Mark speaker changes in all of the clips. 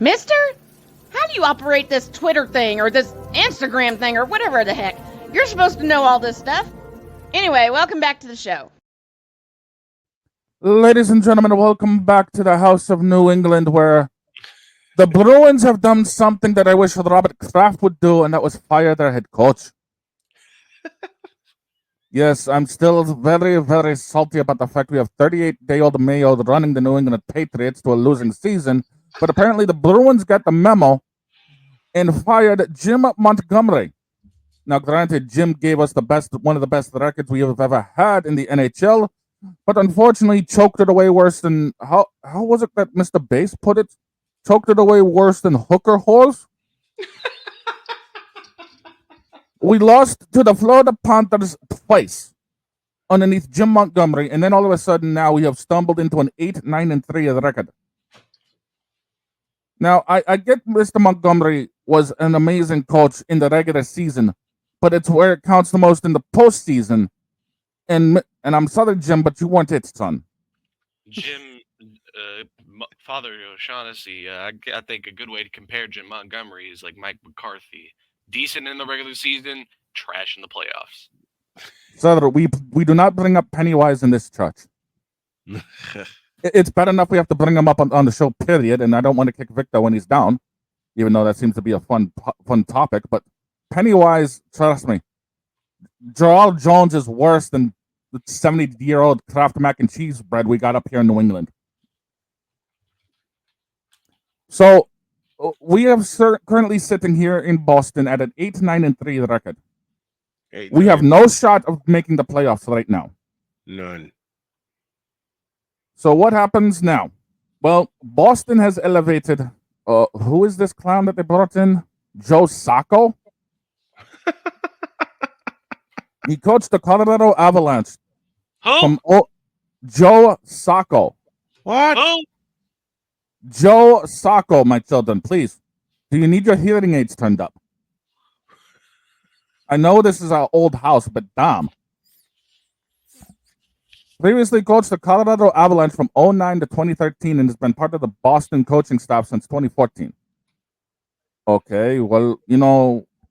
Speaker 1: Mister? How do you operate this Twitter thing or this Instagram thing or whatever the heck? You're supposed to know all this stuff. Anyway, welcome back to the show.
Speaker 2: Ladies and gentlemen, welcome back to the House of New England, where the Bruins have done something that I wish Robert Kraft would do, and that was fire their head coach. Yes, I'm still very, very salty about the fact we have 38-day-old Mayo running the New England Patriots to a losing season, but apparently the Bruins got the memo and fired Jim Montgomery. Now, granted, Jim gave us one of the best records we have ever had in the NHL, but unfortunately choked it away worse than, how was it that Mr. Bass put it? Choked it away worse than hooker whores? We lost to the Florida Panthers twice underneath Jim Montgomery, and then all of a sudden now we have stumbled into an 8-9-3 record. Now, I get Mr. Montgomery was an amazing coach in the regular season, but it's where it counts the most in the postseason. And I'm sorry, Jim, but you weren't it, son.
Speaker 3: Jim, Father O'Shaughnessy, I think a good way to compare Jim Montgomery is like Mike McCarthy. Decent in the regular season, trash in the playoffs.
Speaker 2: Sir, we do not bring up Pennywise in this church. It's bad enough we have to bring him up on the show, period, and I don't want to kick Victor when he's down, even though that seems to be a fun topic, but Pennywise, trust me, Joel Jones is worse than the 70-year-old Kraft mac and cheese bread we got up here in New England. So, we are currently sitting here in Boston at an 8-9-3 record. We have no shot of making the playoffs right now.
Speaker 4: None.
Speaker 2: So what happens now? Well, Boston has elevated, who is this clown that they brought in? Joe Sacco? He coached the Colorado Avalanche.
Speaker 3: Who?
Speaker 2: Joe Sacco.
Speaker 4: What?
Speaker 3: Who?
Speaker 2: Joe Sacco, my children, please. Do you need your hearing aids turned up? I know this is our old house, but damn. Previously coached the Colorado Avalanche from 2009 to 2013 and has been part of the Boston coaching staff since 2014. Okay, well,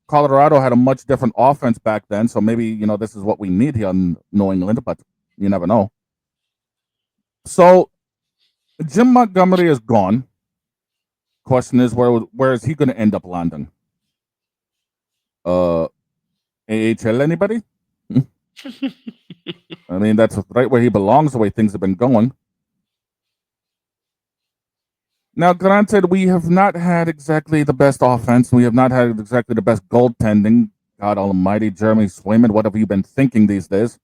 Speaker 2: Colorado had a much different offense back then, so maybe, this is what we need here in New England, but you never know. So, Jim Montgomery is gone. Question is, where is he going to end up landing? AHL, anybody? I mean, that's right where he belongs, the way things have been going. Now, granted, we have not had exactly the best offense. We have not had exactly the best goaltending. God almighty, Jeremy Swayman, what have you been thinking these days?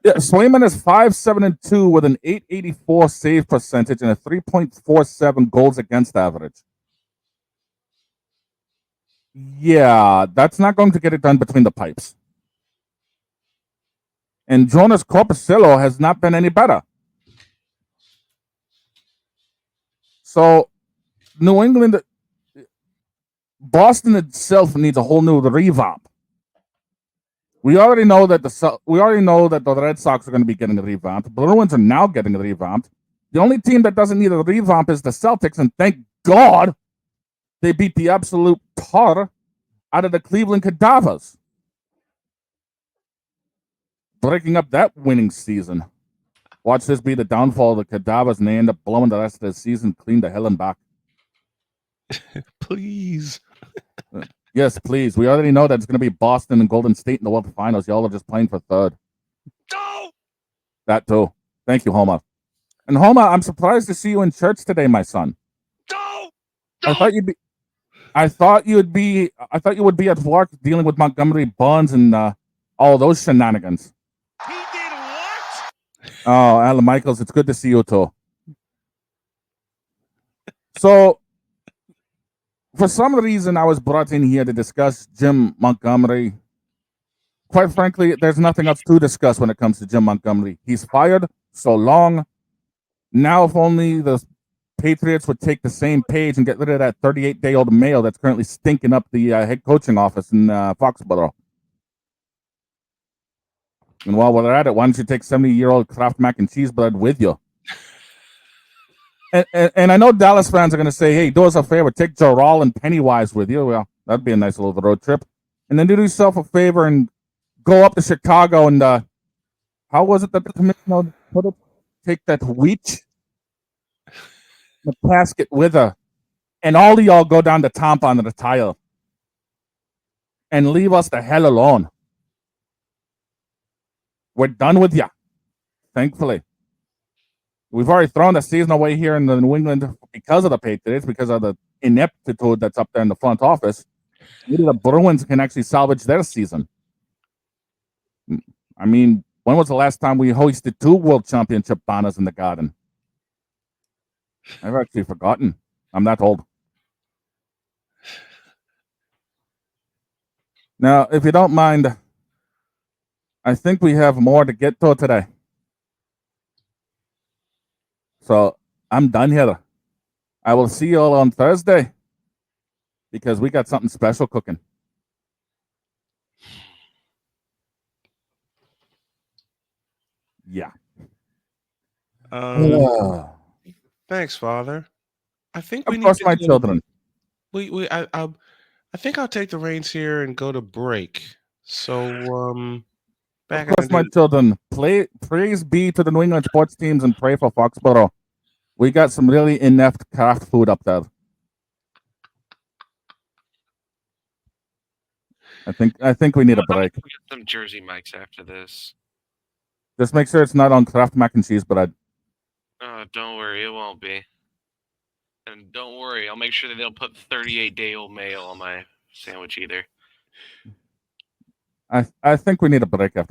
Speaker 2: Yeah, Swayman is 5-7-2 with an .884 save percentage and a 3.47 goals against average. Yeah, that's not going to get it done between the pipes. And Jonas Corpusilo has not been any better. So, New England, Boston itself needs a whole new revamp. We already know that the Red Sox are going to be getting revamped. The Bruins are now getting revamped. The only team that doesn't need a revamp is the Celtics, and thank God they beat the absolute tar out of the Cleveland Cadavers, breaking up that winning season. Watch this be the downfall of the Cadavers, and they end up blowing the rest of the season clean to hell and back.
Speaker 4: Please.
Speaker 2: Yes, please. We already know that it's going to be Boston and Golden State in the World Finals. Y'all are just playing for third.
Speaker 3: No!
Speaker 2: That too. Thank you, Homer. And Homer, I'm surprised to see you in church today, my son.
Speaker 3: No!
Speaker 2: I thought you would be at work dealing with Montgomery Burns and all those shenanigans.
Speaker 3: He did what?
Speaker 2: Oh, Alan Michaels, it's good to see you too. So, for some reason, I was brought in here to discuss Jim Montgomery. Quite frankly, there's nothing else to discuss when it comes to Jim Montgomery. He's fired so long. Now, if only the Patriots would take the same page and get rid of that 38-day-old male that's currently stinking up the head coaching office in Foxborough. And while we're at it, why don't you take 70-year-old Kraft mac and cheese bread with you? And I know Dallas fans are going to say, hey, do us a favor, take Jarrell and Pennywise with you. Well, that'd be a nice little road trip. And then do yourself a favor and go up to Chicago and, how was it that the commissioner put it? Take that wheat, the casket with her, and all of y'all go down to Tampa on the tile and leave us the hell alone. We're done with you, thankfully. We've already thrown the season away here in the New England because of the Patriots, because of the ineptitude that's up there in the front office. Maybe the Bruins can actually salvage their season. I mean, when was the last time we hoisted 2 world championship banners in the Garden? I've actually forgotten. I'm that old. Now, if you don't mind, I think we have more to get to today. So I'm done here. I will see you all on Thursday because we got something special cooking. Yeah.
Speaker 4: Thanks, Father. I think we
Speaker 2: Of
Speaker 4: need
Speaker 2: course,
Speaker 4: to
Speaker 2: my
Speaker 4: go-
Speaker 2: children.
Speaker 4: I think I'll take the reins here and go to break. So back
Speaker 2: Of course,
Speaker 4: on
Speaker 2: my children. Praise be to the New England sports teams and pray for Foxborough. We got some really inept craft food up there. I think we need a break.
Speaker 3: We get some Jersey Mikes after this.
Speaker 2: Just make sure it's not on Kraft mac and cheese bread.
Speaker 3: Don't worry, it won't be. And don't worry, I'll make sure that they'll put 38-day-old mayo on my sandwich either.
Speaker 2: I think we need a break after